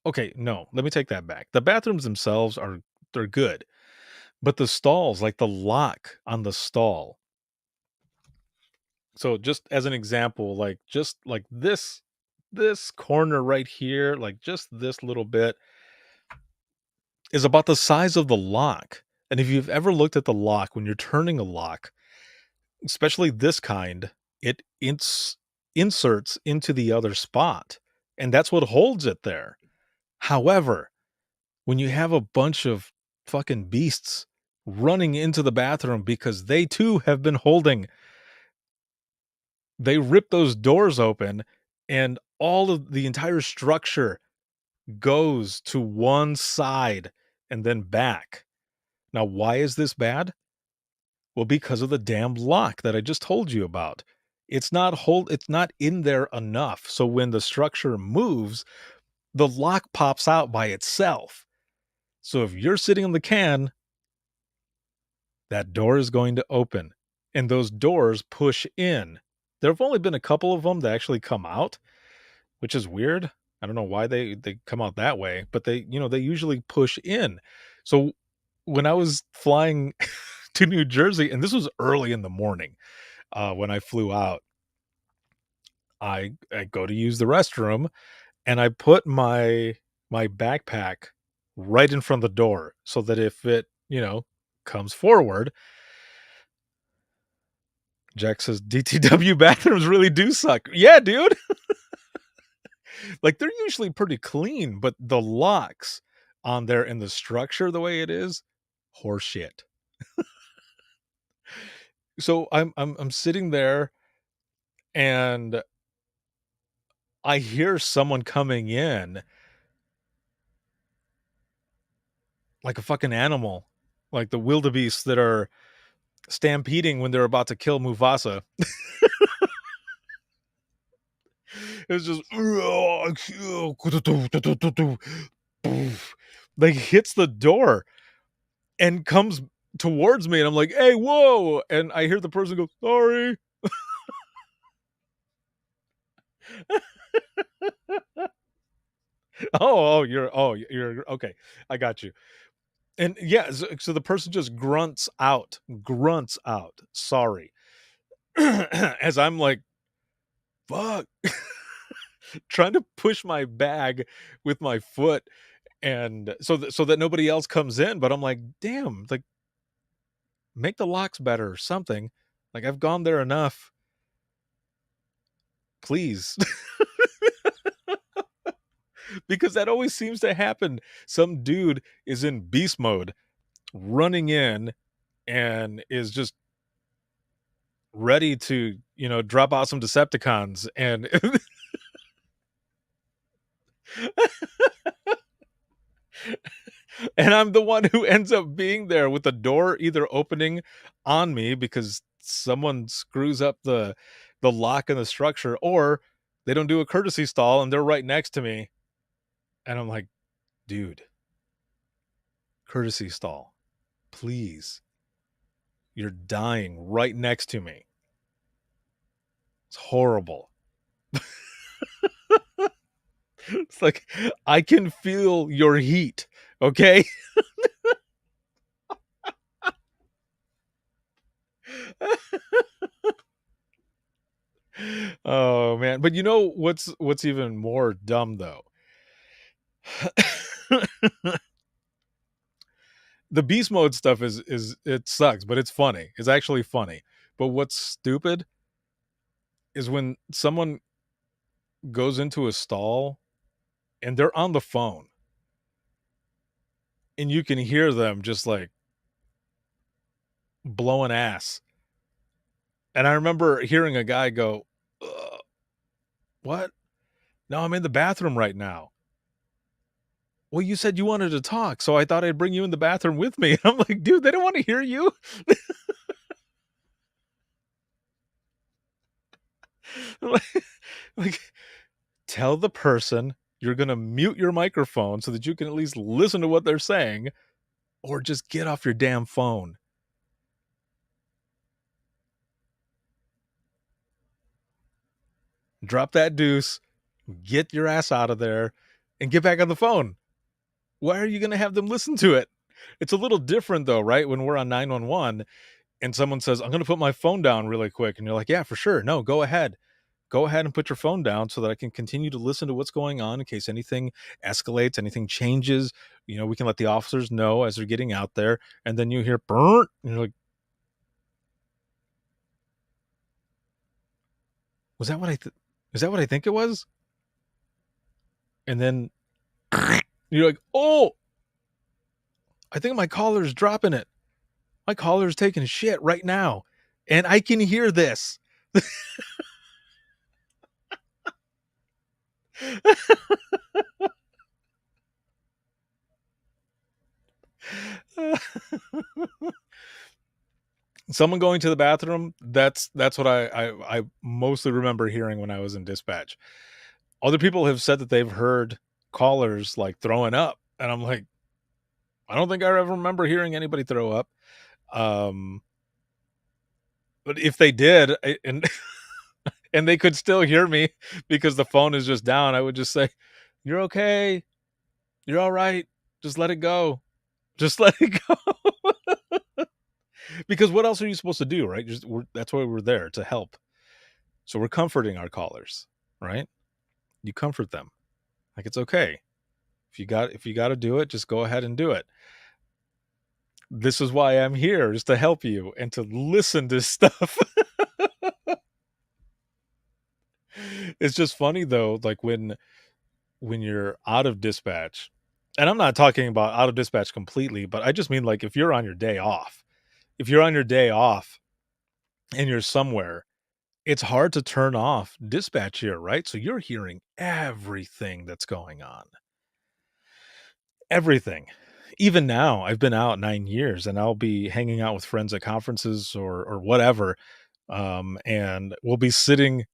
okay, no, let me take that back. The bathrooms themselves they're good. But the stalls, like the lock on the stall. So just as an example, like just like this corner right here, like just this little bit is about the size of the lock. And if you've ever looked at the lock when you're turning a lock, especially this kind, it inserts into the other spot, and that's what holds it there. However, when you have a bunch of fucking beasts running into the bathroom because they too have been holding, they rip those doors open and all of the entire structure goes to one side and then back. Now, why is this bad? Well, because of the damn lock that I just told you about. It's not in there enough. So when the structure moves, the lock pops out by itself. So if you're sitting in the can, that door is going to open and those doors push in. There have only been a couple of them that actually come out, which is weird. I don't know why they come out that way, but they usually push in. So when I was flying to New Jersey, and this was early in the morning, when I flew out, I go to use the restroom and I put my backpack right in front of the door so that if it, comes forward. Jack says DTW bathrooms really do suck. Yeah, dude. Like, they're usually pretty clean, but the locks on there and the structure the way it is, horseshit. So I'm sitting there and I hear someone coming in like a fucking animal, like the wildebeests that are stampeding when they're about to kill Mufasa. It's just like hits the door and comes towards me, and I'm like, "Hey, whoa!" And I hear the person go, "Sorry." You're okay. I got you. And yeah, so the person just grunts out, sorry. As I'm like, fuck, trying to push my bag with my foot, and so that nobody else comes in. But I'm like, damn, like, make the locks better or something. Like, I've gone there enough. Please. Because that always seems to happen. Some dude is in beast mode, running in, and is just ready to, drop out some Decepticons. And and I'm the one who ends up being there with the door either opening on me because someone screws up the lock in the structure, or they don't do a courtesy stall and they're right next to me. And I'm like, dude, courtesy stall, please. You're dying right next to me. It's horrible. It's like, I can feel your heat, okay? Oh man, but you know what's even more dumb though? The beast mode stuff is it sucks, but it's funny. It's actually funny. But what's stupid is when someone goes into a stall and they're on the phone and you can hear them just like blowing ass. And I remember hearing a guy go, what? No, I'm in the bathroom right now. Well, you said you wanted to talk, so I thought I'd bring you in the bathroom with me. I'm like, dude, they don't want to hear you. like, tell the person you're going to mute your microphone so that you can at least listen to what they're saying, or just get off your damn phone. Drop that deuce, get your ass out of there, and get back on the phone. Why are you going to have them listen to it? It's a little different though, right? When we're on 911 and someone says, I'm going to put my phone down really quick. And you're like, yeah, for sure. No, go ahead. Go ahead and put your phone down so that I can continue to listen to what's going on in case anything escalates, anything changes. We can let the officers know as they're getting out there. And then you hear burnt, and you're like, is that what I think it was? And then you're like, oh, I think my collar's dropping it. My collar's taking shit right now. And I can hear this. Someone going to the bathroom, that's what I mostly remember hearing when I was in dispatch. Other people have said that they've heard callers like throwing up, and I'm like, I don't think I ever remember hearing anybody throw up. But if they did, and and they could still hear me because the phone is just down, I would just say, you're okay, you're all right, just let it go. Just let it go. Because what else are you supposed to do, right? That's why we're there, to help. So we're comforting our callers, right? You comfort them. Like, it's okay. if you got to do it, just go ahead and do it. This is why I'm here, is to help you and to listen to stuff. It's just funny though, like when you're out of dispatch, and I'm not talking about out of dispatch completely, but I just mean like if you're on your day off. If you're on your day off and you're somewhere, it's hard to turn off dispatch here, right? So you're hearing everything that's going on. Everything. Even now, I've been out 9 years and I'll be hanging out with friends at conferences or whatever. And we'll be sitting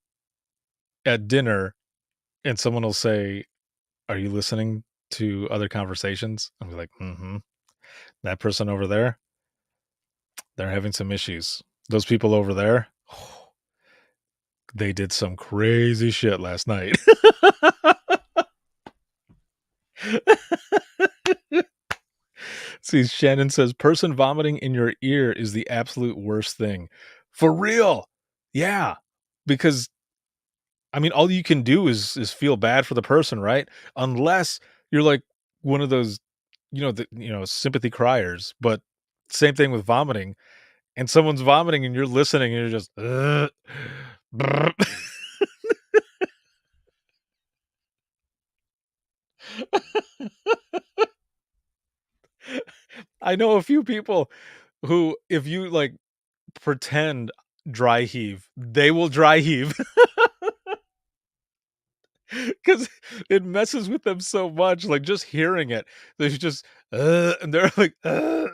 at dinner and someone will say, "Are you listening to other conversations?" I'll be like, "Mm-hmm. That person over there, they're having some issues. Those people over there, they did some crazy shit last night." See, Shannon says, person vomiting in your ear is the absolute worst thing. For real. Yeah. Because, I mean, all you can do is feel bad for the person, right? Unless you're like one of those, sympathy criers. But same thing with vomiting. And someone's vomiting and you're listening and you're just, I know a few people who, if you like pretend dry heave, they will dry heave because it messes with them so much. Like just hearing it, there's just, and they're like, and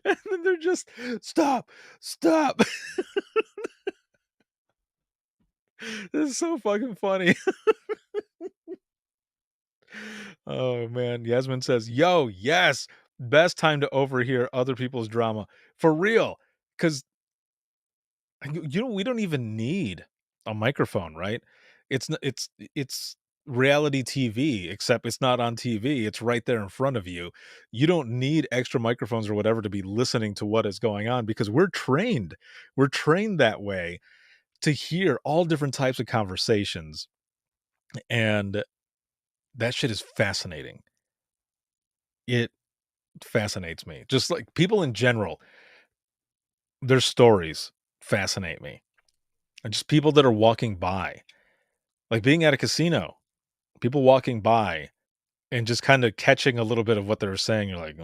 then they're just, stop. This is so fucking funny. Oh man, Yasmin says, "Yo, yes, best time to overhear other people's drama for real." Because we don't even need a microphone, right? It's reality TV, except it's not on TV. It's right there in front of you. You don't need extra microphones or whatever to be listening to what is going on because we're trained. We're trained that way to hear all different types of conversations, and that shit is fascinating. It fascinates me. Just like people in general, their stories fascinate me. And just people that are walking by, like being at a casino, people walking by and just kind of catching a little bit of what they're saying. You're like,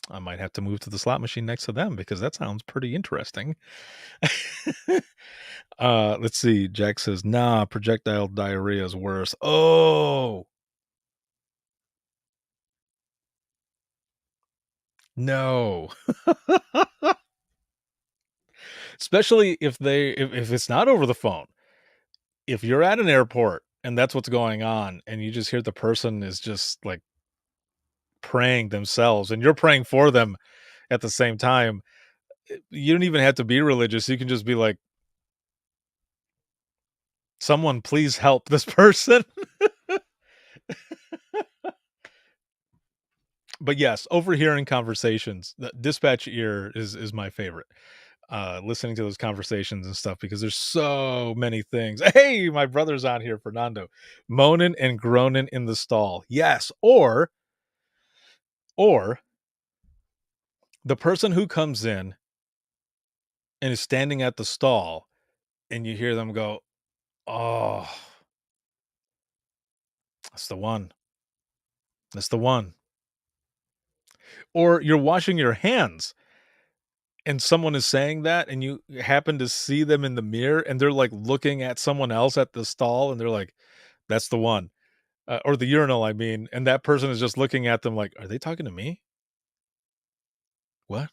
I might have to move to the slot machine next to them because that sounds pretty interesting. Let's see. Jack says, nah, projectile diarrhea is worse. Oh, no. Especially if it's not over the phone. If you're at an airport and that's what's going on and you just hear the person is just like praying themselves and you're praying for them at the same time, you don't even have to be religious. You can just be like, someone please help this person. But yes, overhearing conversations, the dispatch ear is my favorite. Listening to those conversations and stuff because there's so many things. Hey, my brother's on here, Fernando, moaning and groaning in the stall. Yes, or the person who comes in and is standing at the stall and you hear them go, "Oh, that's the one. That's the one." Or you're washing your hands and someone is saying that and you happen to see them in the mirror and they're like looking at someone else at the stall and they're like, "That's the one." Or the urinal, I mean, and that person is just looking at them like, "Are they talking to me? What?"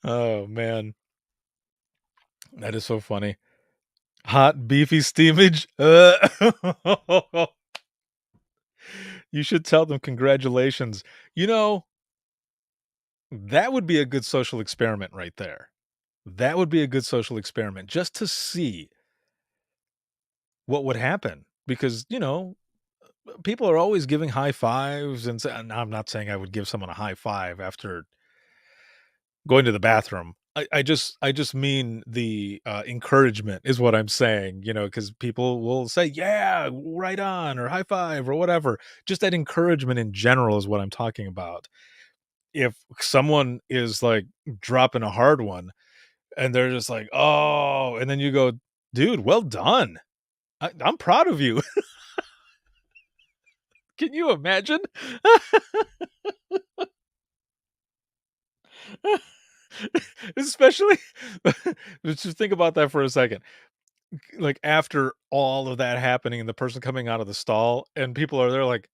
Oh man, that is so funny. Hot beefy steamage. You should tell them congratulations. That would be a good social experiment right there. That would be a good social experiment just to see what would happen because, people are always giving high fives, and I'm not saying I would give someone a high five after going to the bathroom. I just mean the encouragement is what I'm saying, because people will say, yeah, right on, or high five, or whatever. Just that encouragement in general is what I'm talking about. If someone is like dropping a hard one and they're just like, oh, and then you go, dude, well done. I'm proud of you. Can you imagine? Especially, let's just think about that for a second. Like after all of that happening and the person coming out of the stall and people are there like,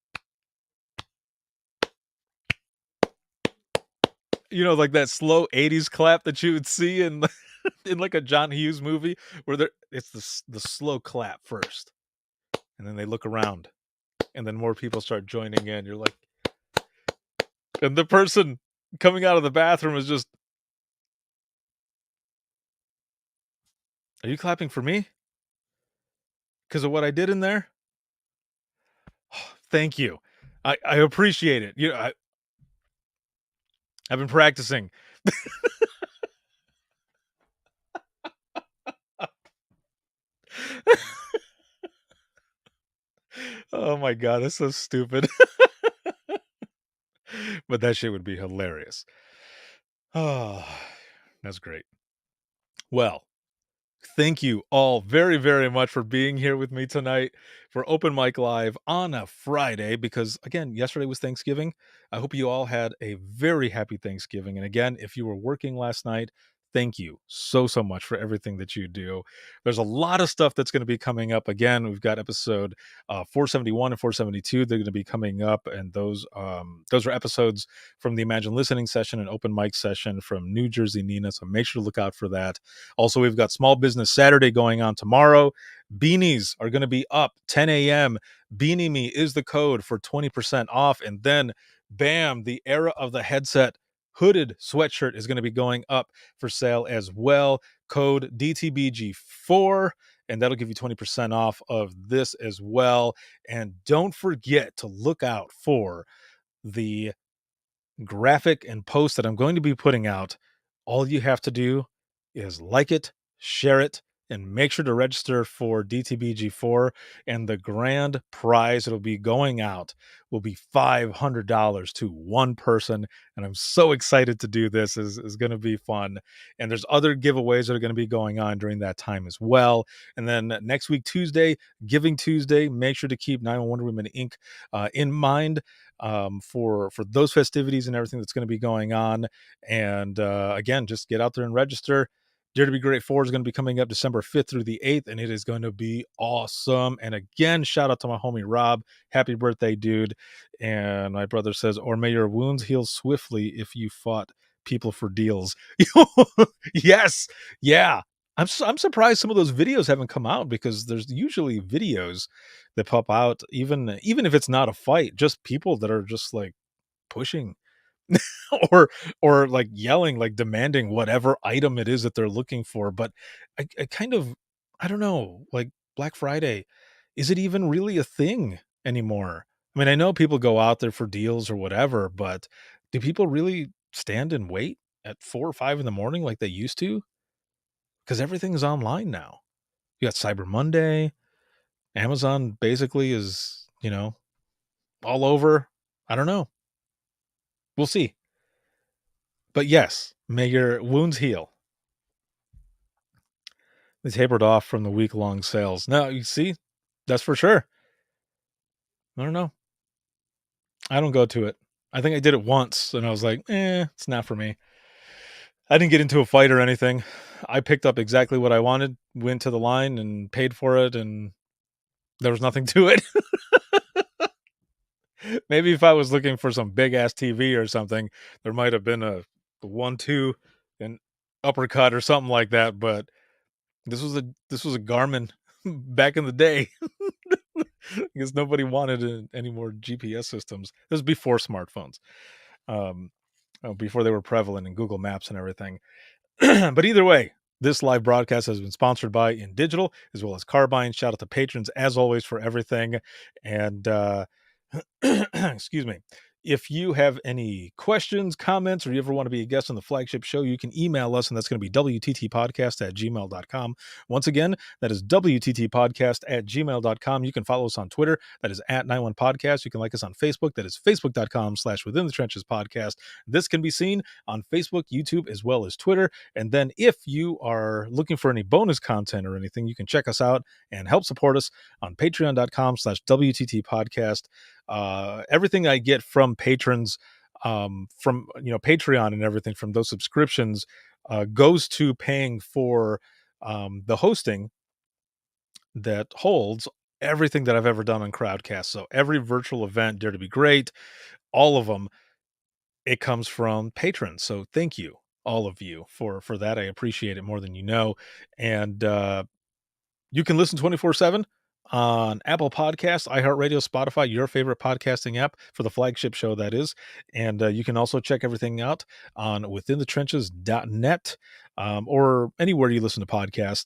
like that slow 80s clap that you would see in in like a John Hughes movie where it's the slow clap first. And then they look around and then more people start joining in. You're like, and the person coming out of the bathroom is just, are you clapping for me? Because of what I did in there? Thank you. I appreciate it. I've been practicing. Oh my God, that's so stupid. But that shit would be hilarious. Oh, that's great. Well, thank you all very, very much for being here with me tonight for Open Mic Live on a Friday, because again, yesterday was Thanksgiving. I hope you all had a very happy Thanksgiving. And again, if you were working last night, thank you so much for everything that you do. There's a lot of stuff that's going to be coming up. Again, we've got episode 471 and 472. They're going to be coming up, and those are episodes from the Imagine Listening session and open mic session from New Jersey Nina. So make sure to look out for that. Also, we've got Small Business Saturday going on tomorrow. Beanies are going to be up 10 a.m. Beanie Me is the code for 20% off. And then, bam, the era of the headset hooded sweatshirt is going to be going up for sale as well. Code DTBG4, and that'll give you 20% off of this as well. And don't forget to look out for the graphic and post that I'm going to be putting out. All you have to do is like it, share it, and make sure to register for DTBG4. And the grand prize that'll be going out will be $500 to one person. And I'm so excited to do this. Is going to be fun. And there's other giveaways that are going to be going on during that time as well. And then next week, Tuesday, Giving Tuesday, make sure to keep 911 Women Inc. In mind for those festivities and everything that's going to be going on. And again, just get out there and register. Dare to Be Great 4 is going to be coming up December 5th through the 8th, and it is going to be awesome. And again, shout out to my homie Rob. Happy birthday, dude. And my brother says, or may your wounds heal swiftly if you fought people for deals. Yes. Yeah. I'm surprised some of those videos haven't come out, because there's usually videos that pop out, even if it's not a fight, just people that are just like pushing or like yelling, like demanding whatever item it is that they're looking for. But I kind of, I don't know, like Black Friday, is it even really a thing anymore? I mean, I know people go out there for deals or whatever, but do people really stand and wait at 4 or 5 in the morning like they used to? Because everything's online now. You got Cyber Monday. Amazon basically is, all over. I don't know. We'll see. But yes, may your wounds heal. They tapered off from the week-long sales. Now, you see, that's for sure. I don't know. I don't go to it. I think I did it once, and I was like, it's not for me. I didn't get into a fight or anything. I picked up exactly what I wanted, went to the line and paid for it, and there was nothing to it. Maybe if I was looking for some big-ass TV or something, there might have been a 1-2 and uppercut or something like that, but this was a Garmin back in the day. Because nobody wanted any more GPS systems. This was before smartphones, before they were prevalent in Google Maps and everything. But either way, This live broadcast has been sponsored by InDigital as well as Carbine. Shout out to patrons as always for everything. And excuse me. If you have any questions, comments, or you ever want to be a guest on the flagship show, you can email us, and that's going to be wttpodcast@gmail.com. Once again, that is wttpodcast@gmail.com. You can follow us on Twitter. That is @91podcast. You can like us on Facebook. That is facebook.com/Within the Trenches Podcast. This can be seen on Facebook, YouTube, as well as Twitter. And then if you are looking for any bonus content or anything, you can check us out and help support us on patreon.com/WTT Podcast. Everything I get from patrons, from Patreon and everything from those subscriptions, goes to paying for the hosting that holds everything that I've ever done on Crowdcast. So every virtual event, Dare to Be Great, all of them, it comes from patrons. So thank you, all of you, for that. I appreciate it more than you know. And you can listen 24/7 on Apple Podcasts, iHeartRadio, Spotify, your favorite podcasting app for the flagship show, that is. And you can also check everything out on withinthetrenches.net or anywhere you listen to podcasts.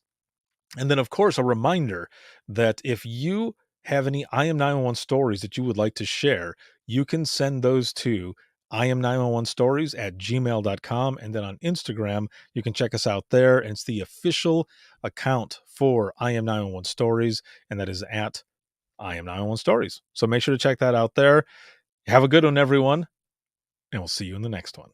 And then, of course, a reminder that if you have any IM911 stories that you would like to share, you can send those to IM911stories@gmail.com. And then on Instagram, you can check us out there. And it's the official account for IM911 Stories, and that is at IM911 Stories. So make sure to check that out there. Have a good one, everyone, and we'll see you in the next one.